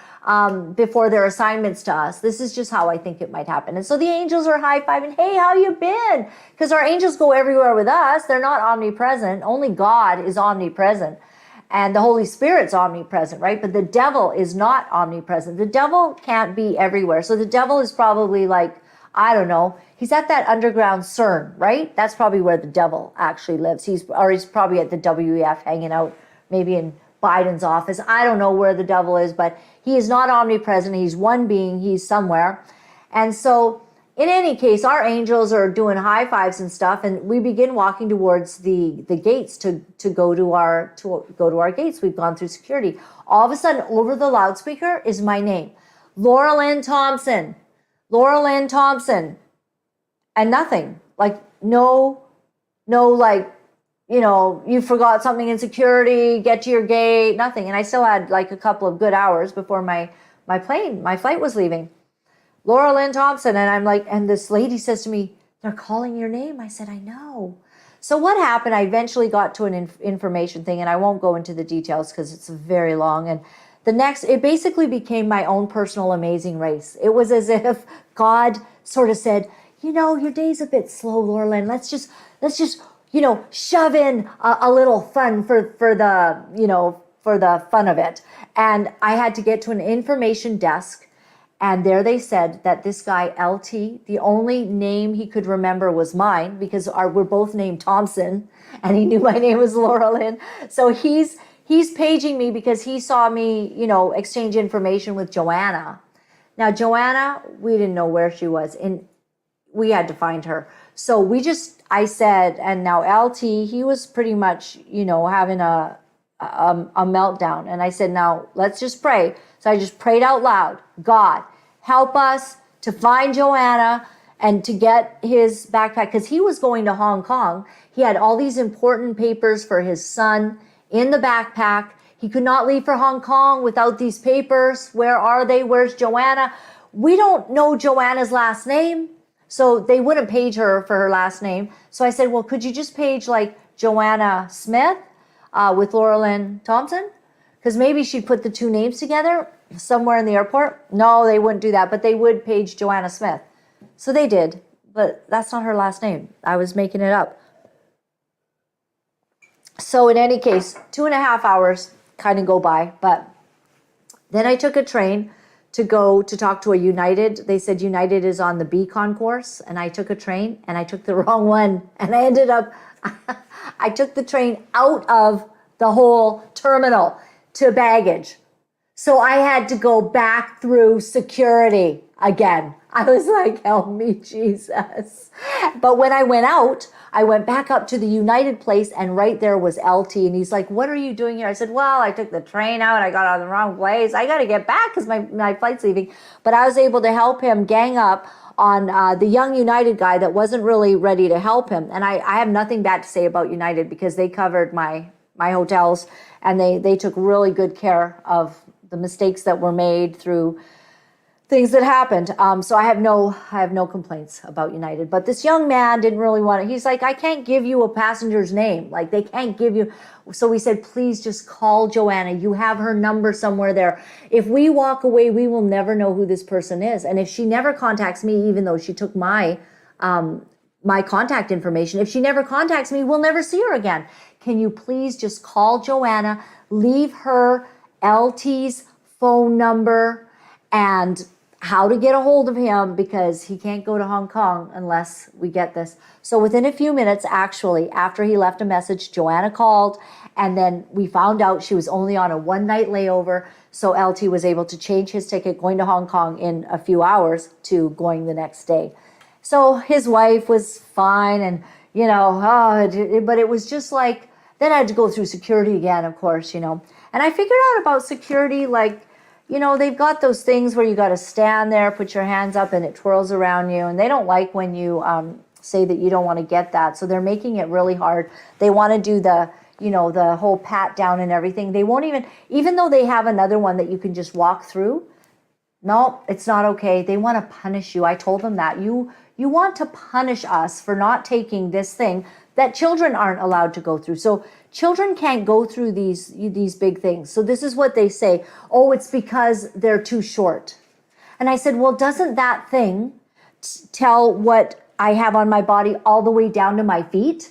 before their assignments to us. This is just how I think it might happen. And so the angels are high-fiving, hey, how you been? Because our angels go everywhere with us. They're not omnipresent. Only God is omnipresent. And the Holy Spirit's omnipresent, right? But the devil is not omnipresent. The devil can't be everywhere. So the devil is probably like, I don't know, he's at that underground CERN, right? That's probably where the devil actually lives. He's probably at the WEF hanging out, maybe in Biden's office. I don't know where the devil is, but he is not omnipresent. He's one being. He's somewhere. And so in any case, our angels are doing high fives and stuff, and we begin walking towards the gates to go to our gates. We've gone through security. All of a sudden, over the loudspeaker is my name, Laura-Lynn Thompson, Laura-Lynn Thompson, and nothing. Like no, like, you forgot something in security. Get to your gate. Nothing. And I still had like a couple of good hours before my flight was leaving. Laura-Lynn Thompson. And I'm like, and this lady says to me, they're calling your name. I said, I know. So what happened? I eventually got to an information thing, and I won't go into the details because it's very long. And it basically became my own personal amazing race. It was as if God sort of said, your day's a bit slow, Laura-Lynn. Let's just, shove in a little fun for the fun of it. And I had to get to an information desk. And there they said that this guy, LT, the only name he could remember was mine because we're both named Thompson, and he knew my name was Laura-Lynn. So he's paging me because he saw me, exchange information with Joanna. Now, Joanna, we didn't know where she was, and we had to find her. So I said, and now LT, he was pretty much, having a meltdown. And I said, now let's just pray. So I just prayed out loud, God, help us to find Joanna and to get his backpack, because he was going to Hong Kong. He had all these important papers for his son in the backpack. He could not leave for Hong Kong without these papers. Where are they? Where's Joanna? We don't know Joanna's last name, so they wouldn't page her for her last name. So I said, well, could you just page like Joanna Smith with Laura-Lynn Thompson? Because maybe she'd put the two names together somewhere in the airport. No, they wouldn't do that, but they would page Joanna Smith. So they did, but that's not her last name. I was making it up. So in any case, 2.5 hours kind of go by, but then I took a train to go to talk to a United. They said United is on the B concourse, and I took a train, and I took the wrong one, and I ended up, I took the train out of the whole terminal to baggage. So I had to go back through security again. I was like, help me, Jesus. But when I went out, I went back up to the United place, and right there was LT. And he's like, what are you doing here? I said, well, I took the train out. I got on the wrong place. I got to get back because my flight's leaving. But I was able to help him gang up on the young United guy that wasn't really ready to help him. And I have nothing bad to say about United because they covered my hotels, and they took really good care of the mistakes that were made through things that happened. So I have no complaints about United. But this young man didn't really want it. He's like, I can't give you a passenger's name. Like, they can't give you. So we said, please just call Joanna. You have her number somewhere there. If we walk away, we will never know who this person is. And if she never contacts me, even though she took my contact information, if she never contacts me, we'll never see her again. Can you please just call Joanna, leave her LT's phone number and how to get a hold of him, because he can't go to Hong Kong unless we get this. So within a few minutes, actually, after he left a message, Joanna called, and then we found out she was only on a one-night layover. So LT was able to change his ticket going to Hong Kong in a few hours to going the next day. So his wife was fine, and but it was just like, then I had to go through security again, of course, And I figured out about security, like, they've got those things where you got to stand there, put your hands up, and it twirls around you. And they don't like when you say that you don't want to get that. So they're making it really hard. They want to do the whole pat down and everything. They won't even though they have another one that you can just walk through, No, it's not okay. They want to punish you. I told them that. You want to punish us for not taking this thing that children aren't allowed to go through. So children can't go through these big things. So this is what they say. Oh, it's because they're too short. And I said, well, doesn't that thing tell what I have on my body all the way down to my feet?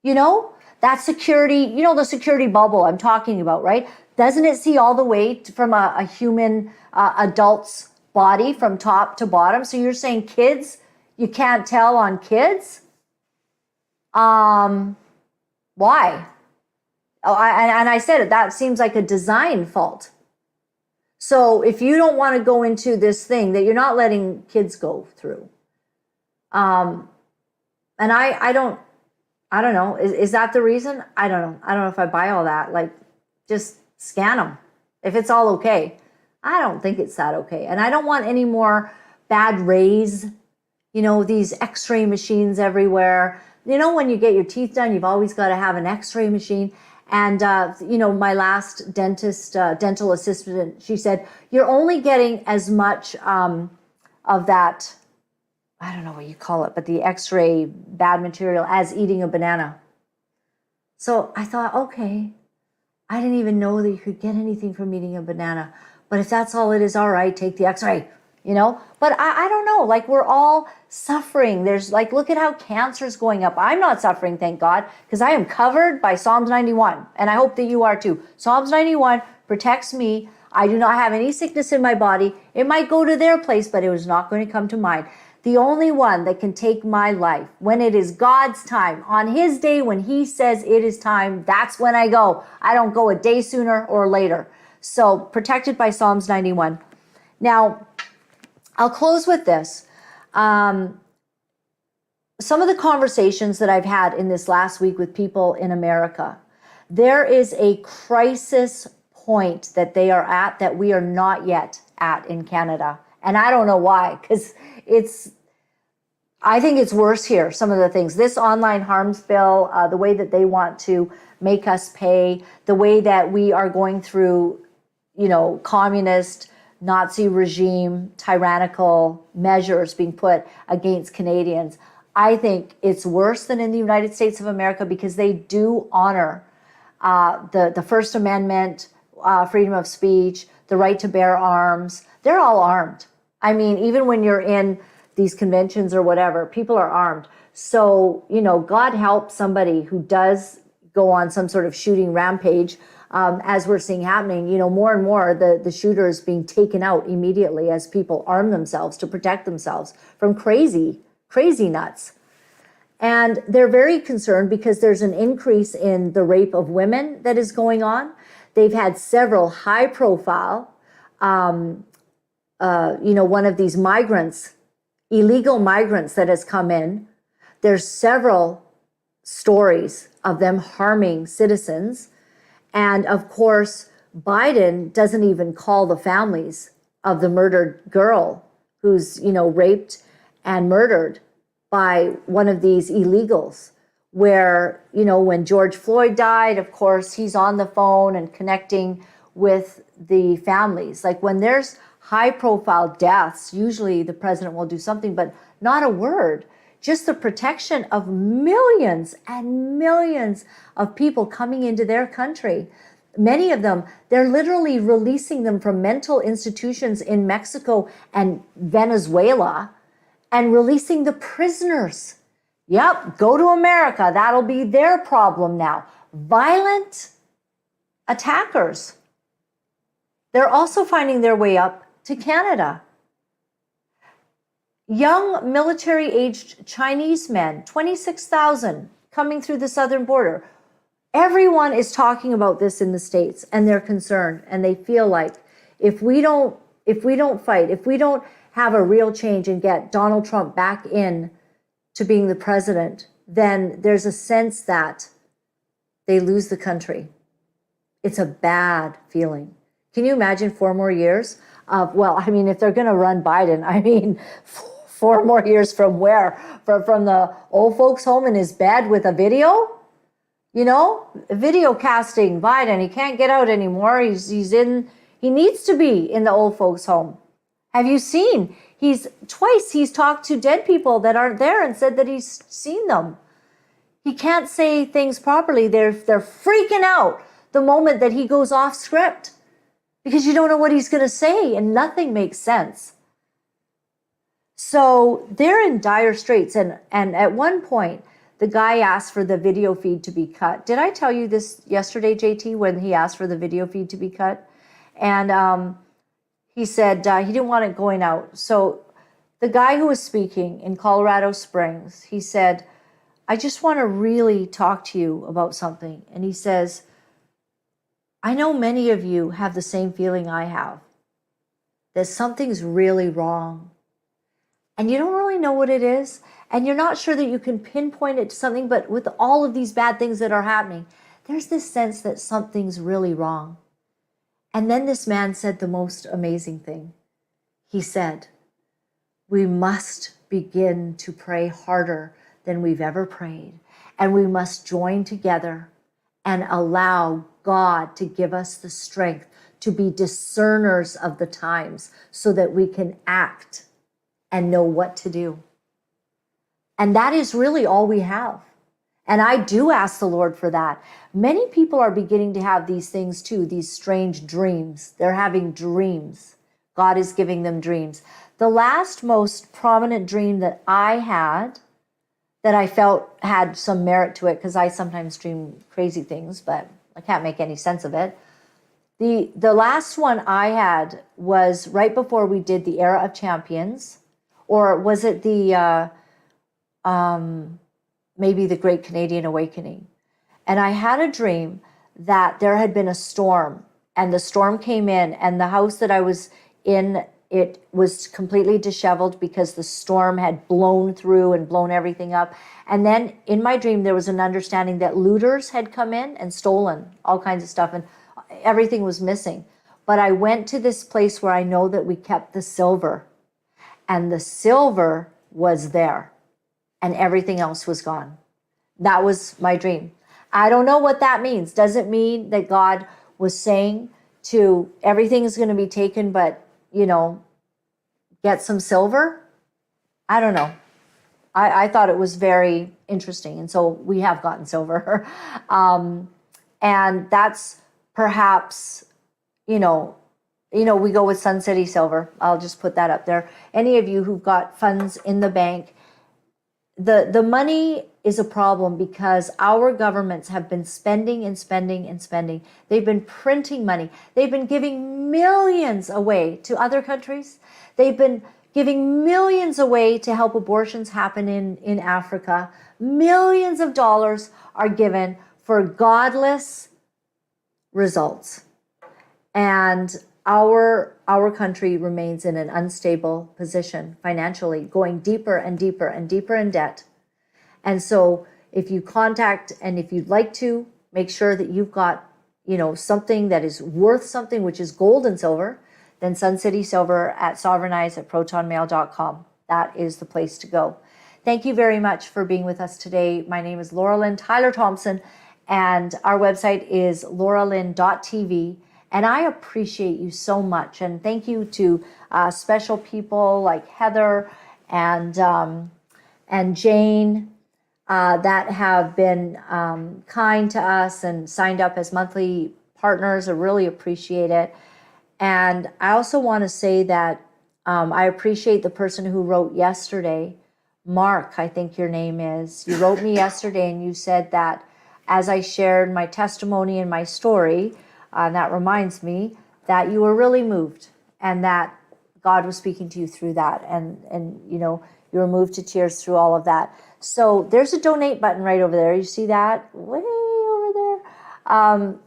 You know, that security, you know, the security bubble I'm talking about, right? Doesn't it see all the way from a human adult's body from top to bottom? So you're saying kids, you can't tell on kids? Why? Oh, and I said it, that seems like a design fault. So if you don't want to go into this thing that you're not letting kids go through, and I don't know, is that the reason? I don't know. I don't know if I buy all that. Like, just scan them. If it's all okay. I don't think it's that okay. And I don't want any more bad rays, you know, these x-ray machines everywhere. You know, when you get your teeth done, you've always got to have an x-ray machine. And, you know, my last dental assistant, she said, you're only getting as much of that, I don't know what you call it, but the x-ray bad material as eating a banana. So I thought, okay, I didn't even know that you could get anything from eating a banana. But if that's all it is, all right, take the x-ray, you know? But I don't know, like we're all suffering. There's like, look at how cancer is going up. I'm not suffering, thank God, because I am covered by Psalms 91. And I hope that you are too. Psalms 91 protects me. I do not have any sickness in my body. It might go to their place, but it was not going to come to mine. The only one that can take my life when it is God's time, on his day when he says it is time, that's when I go. I don't go a day sooner or later. So protected by Psalms 91. Now, I'll close with this. Some of the conversations that I've had in this last week with people in America, there is a crisis point that they are at that we are not yet at in Canada. And I don't know why, because I think it's worse here, some of the things. This online harms bill, the way that they want to make us pay, the way that we are going through, you know, communist, Nazi regime, tyrannical measures being put against Canadians. I think it's worse than in the United States of America because they do honor the First Amendment, freedom of speech, the right to bear arms. They're all armed. I mean, even when you're in these conventions or whatever, people are armed. So, you know, God help somebody who does go on some sort of shooting rampage, as we're seeing happening, you know, more and more the shooters being taken out immediately as people arm themselves to protect themselves from crazy nuts. And they're very concerned because there's an increase in the rape of women that is going on. They've had several high profile, you know, one of these migrants, illegal migrants that has come in. There's several stories of them harming citizens. And of course, Biden doesn't even call the families of the murdered girl who's, you know, raped and murdered by one of these illegals. Where, you know, when George Floyd died, of course, he's on the phone and connecting with the families. Like when there's high profile deaths, usually the president will do something, but not a word. Just the protection of millions and millions of people coming into their country. Many of them, they're literally releasing them from mental institutions in Mexico and Venezuela and releasing the prisoners. Yep, go to America. That'll be their problem now. Violent attackers. They're also finding their way up to Canada. Young military-aged Chinese men, 26,000 coming through the southern border. Everyone is talking about this in the States, and they're concerned, and they feel like if we don't fight, if we don't have a real change and get Donald Trump back in to being the president, then there's a sense that they lose the country. It's a bad feeling. Can you imagine 4 more years of, well, I mean, if they're going to run Biden, I mean, 4 more years from where? From the old folks home in his bed with a video? You know, video casting Biden. He can't get out anymore. He's in He needs to be in the old folks' home. Have you seen? He's talked to dead people that aren't there and said that he's seen them. He can't say things properly. They're freaking out the moment that he goes off script because you don't know what he's going to say and nothing makes sense. So they're in dire straits. And at one point, the guy asked for the video feed to be cut. Did I tell you this yesterday, JT, when he asked for the video feed to be cut? And he said he didn't want it going out. So the guy who was speaking in Colorado Springs, he said, I just want to really talk to you about something. And he says, I know many of you have the same feeling I have, that something's really wrong. And you don't really know what it is. And you're not sure that you can pinpoint it to something, but with all of these bad things that are happening, there's this sense that something's really wrong. And then this man said the most amazing thing. He said, we must begin to pray harder than we've ever prayed. And we must join together and allow God to give us the strength to be discerners of the times so that we can act and know what to do. And that is really all we have. And I do ask the Lord for that. Many people are beginning to have these things too, these strange dreams. They're having dreams. God is giving them dreams. The last most prominent dream that I had, that I felt had some merit to it, because I sometimes dream crazy things, but I can't make any sense of it. The last one I had was right before we did the Era of Champions, or was it the maybe the Great Canadian Awakening. And I had a dream that there had been a storm, and the storm came in, and the house that I was in, it was completely disheveled because the storm had blown through and blown everything up. And then in my dream, there was an understanding that looters had come in and stolen all kinds of stuff, and everything was missing. But I went to this place where I know that we kept the silver, and the silver was there, and everything else was gone. That was my dream. I don't know what that means. Does it mean that God was saying to everything is going to be taken, but, you know, get some silver? I don't know. I thought it was very interesting. And so we have gotten silver. And that's perhaps, we go with Sun City Silver. I'll just put that up there. Any of you who've got funds in the bank, the money is a problem because our governments have been spending and spending and spending. They've been printing money. They've been giving millions away to other countries. They've been giving millions away to help abortions happen in Africa. Millions of dollars are given for godless results. And our country remains in an unstable position financially, going deeper and deeper and deeper in debt. And so if you contact, and if you'd like to, make sure that you've got, something that is worth something, which is gold and silver, then Sun City Silver at sovereignize at protonmail.com. That is the place to go. Thank you very much for being with us today. My name is Laura-Lynn Tyler Thompson, and our website is lauralynn.tv. And I appreciate you so much. And thank you to special people like Heather and Jane that have been kind to us and signed up as monthly partners. I really appreciate it. And I also want to say that I appreciate the person who wrote yesterday, Mark, I think your name is. You wrote me yesterday and you said that as I shared my testimony and my story, that reminds me that you were really moved and that God was speaking to you through that. And you were moved to tears through all of that. So there's a donate button right over there. You see that way over there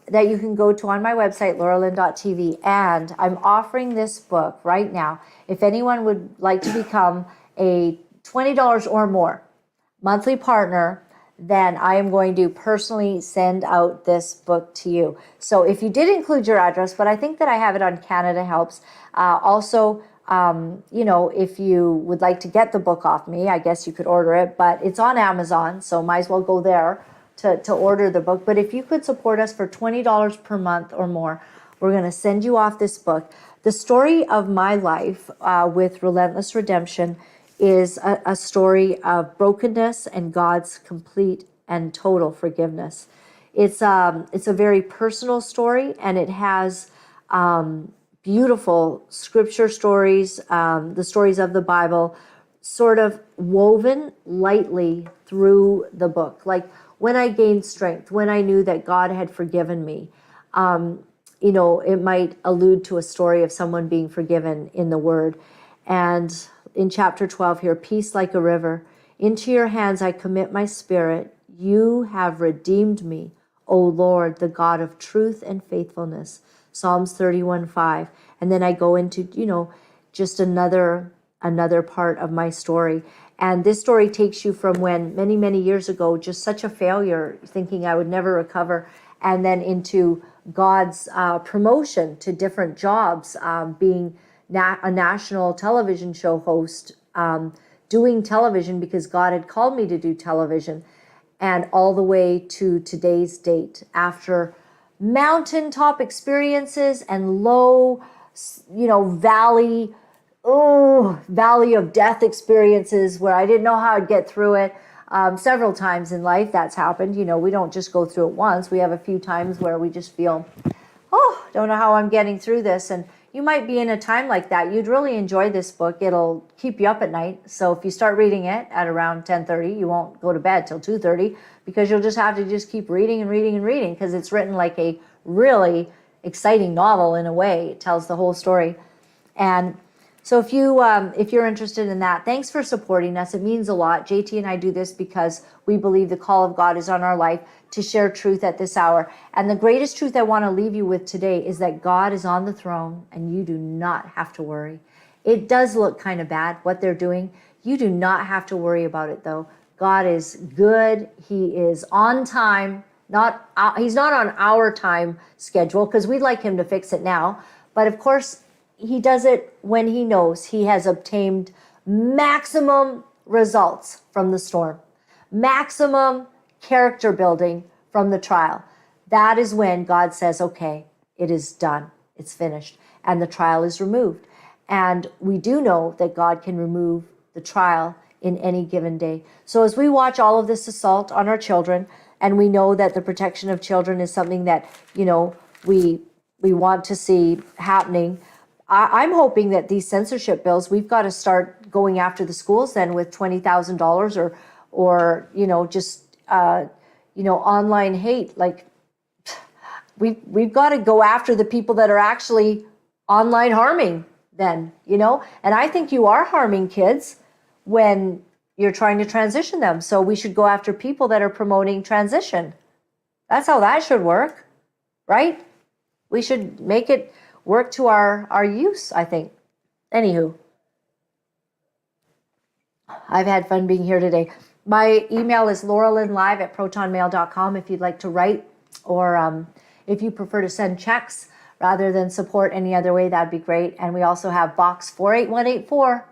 that you can go to on my website, lauralynn.tv. And I'm offering this book right now. If anyone would like to become a $20 or more monthly partner, then I am going to personally send out this book to you. So if you did include your address, but I think that I have it on Canada Helps. Also, if you would like to get the book off me, I guess you could order it, but it's on Amazon, so might as well go there to order the book. But if you could support us for $20 per month or more, We're going to send you off this book. The story of my life with Relentless Redemption is a story of brokenness and God's complete and total forgiveness. It's a very personal story, and it has beautiful scripture stories, the stories of the Bible, sort of woven lightly through the book. Like when I gained strength, when I knew that God had forgiven me, it might allude to a story of someone being forgiven in the Word. And in chapter 12 here, peace like a river. Into your hands I commit my spirit. You have redeemed me, O Lord, the God of truth and faithfulness. Psalms 31:5. And then I go into, just another part of my story. And this story takes you from when many, many years ago, just such a failure, thinking I would never recover, and then into God's promotion to different jobs, being a national television show host, doing television because God had called me to do television, and all the way to today's date after mountaintop experiences and low, valley of death experiences where I didn't know how I'd get through it. Several times in life that's happened. We don't just go through it once. We have a few times where we just feel, don't know how I'm getting through this. And you might be in a time like that. You'd really enjoy this book. It'll keep you up at night. So if you start reading it at around 10:30, you won't go to bed till 2:30 because you'll just have to keep reading and reading and reading because it's written like a really exciting novel in a way. It tells the whole story. And so if you're interested in that, thanks for supporting us. It means a lot. JT and I do this because we believe the call of God is on our life to share truth at this hour. And the greatest truth I want to leave you with today is that God is on the throne and you do not have to worry. It does look kind of bad what they're doing. You do not have to worry about it though. God is good. He is on time. He's not on our time schedule because we'd like him to fix it now. But of course, he does it when he knows he has obtained maximum results from the storm, maximum character building from the trial. That is when God says, okay, it is done. It's finished. And the trial is removed. And we do know that God can remove the trial in any given day. So as we watch all of this assault on our children, and we know that the protection of children is something that, we want to see happening, I'm hoping that these censorship bills, we've got to start going after the schools then with $20,000 or online hate. Like we've got to go after the people that are actually online harming then, and I think you are harming kids when you're trying to transition them. So we should go after people that are promoting transition. That's how that should work, right? We should make it work to our use, I think. Anywho, I've had fun being here today. My email is Laura-Lynn@protonmail.com if you'd like to write, or if you prefer to send checks rather than support any other way, that'd be great. And we also have Box 48184.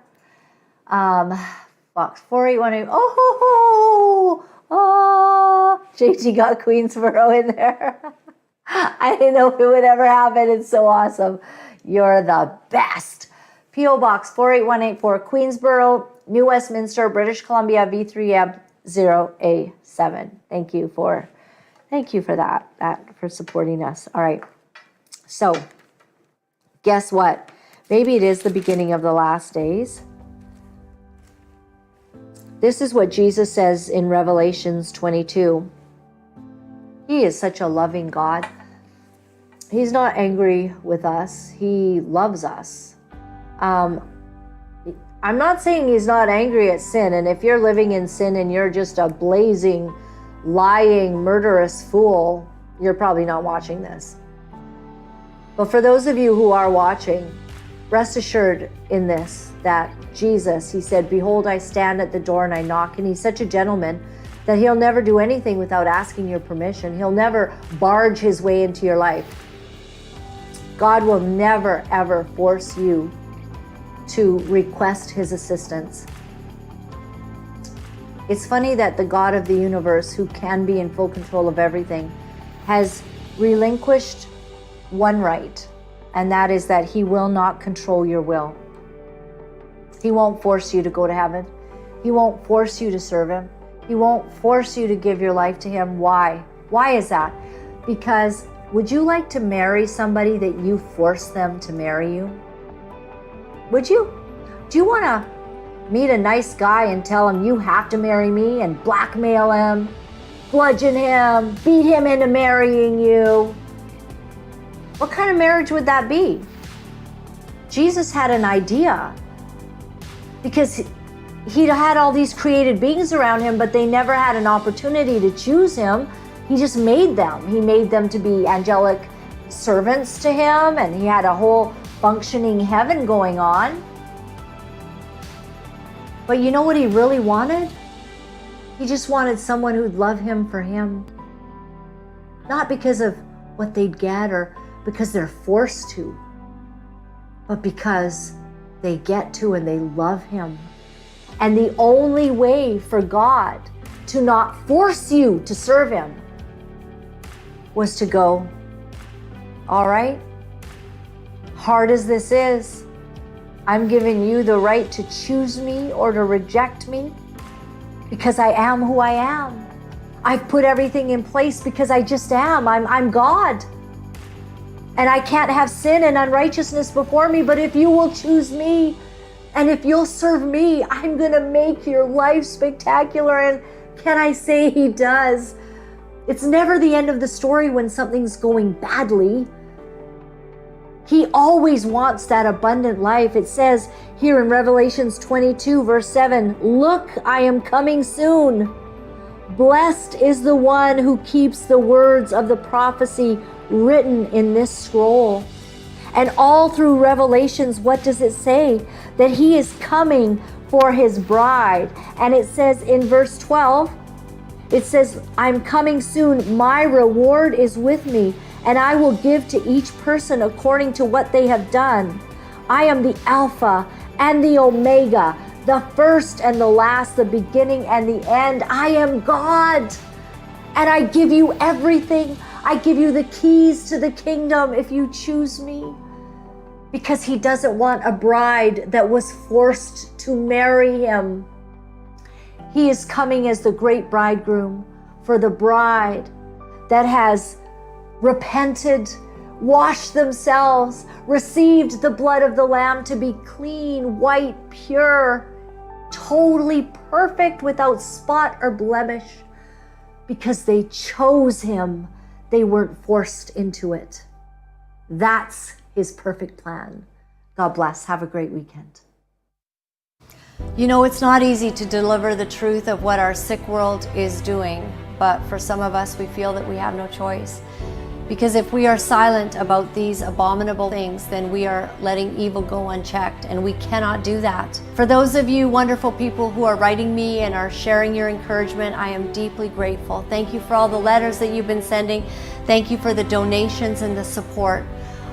Box 48184. Oh, JT got Queensboro in there. I didn't know if it would ever happen. It's so awesome. You're the best. P.O. Box 48184, Queensboro, New Westminster, British Columbia, V3M 0A7. Thank you for that, for supporting us. All right. So, guess what? Maybe it is the beginning of the last days. This is what Jesus says in Revelations 22. He is such a loving God. He's not angry with us. He loves us. I'm not saying he's not angry at sin. And if you're living in sin and you're just a blazing, lying, murderous fool, you're probably not watching this. But for those of you who are watching, rest assured in this that Jesus, he said, behold, I stand at the door and I knock. And he's such a gentleman that he'll never do anything without asking your permission. He'll never barge his way into your life. God will never, ever force you to request his assistance. It's funny that the God of the universe, who can be in full control of everything, has relinquished one right, and that is that he will not control your will. He won't force you to go to heaven. He won't force you to serve him. He won't force you to give your life to him. Why? Why is that? Because would you like to marry somebody that you force them to marry you? Would you? Do you want to meet a nice guy and tell him you have to marry me and blackmail him, bludgeon him, beat him into marrying you? What kind of marriage would that be? Jesus had an idea, because he had all these created beings around him, but they never had an opportunity to choose him. He just made them. He made them to be angelic servants to him, and he had a whole functioning heaven going on. But you know what he really wanted? He just wanted someone who'd love him for him. Not because of what they'd get or because they're forced to, but because they get to and they love him. And the only way for God to not force you to serve him was to go, all right, hard as this is, I'm giving you the right to choose me or to reject me, because I am who I am. I've put everything in place because I just am. I'm God. And I can't have sin and unrighteousness before me, but if you will choose me and if you'll serve me, I'm going to make your life spectacular. And can I say he does? It's never the end of the story when something's going badly. He always wants that abundant life. It says here in Revelations 22, verse 7, look, I am coming soon. Blessed is the one who keeps the words of the prophecy written in this scroll. And all through Revelations, what does it say? That he is coming for his bride. And it says in verse 12, it says, I'm coming soon. My reward is with me, and I will give to each person according to what they have done. I am the Alpha and the Omega, the first and the last, the beginning and the end. I am God, and I give you everything. I give you the keys to the kingdom if you choose me, because he doesn't want a bride that was forced to marry him. He is coming as the great bridegroom for the bride that has repented, washed themselves, received the blood of the Lamb to be clean, white, pure, totally perfect, without spot or blemish, because they chose him. They weren't forced into it. That's his perfect plan. God bless. Have a great weekend. You know, it's not easy to deliver the truth of what our sick world is doing, but for some of us, we feel that we have no choice. Because if we are silent about these abominable things, then we are letting evil go unchecked, and we cannot do that. For those of you wonderful people who are writing me and are sharing your encouragement, I am deeply grateful. Thank you for all the letters that you've been sending. Thank you for the donations and the support.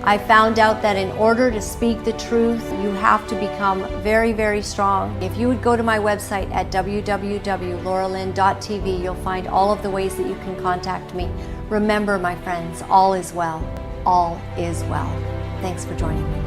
I found out that in order to speak the truth, you have to become very, very strong. If you would go to my website at www.laura-lynn.tv, you'll find all of the ways that you can contact me. Remember, my friends, all is well. All is well. Thanks for joining me.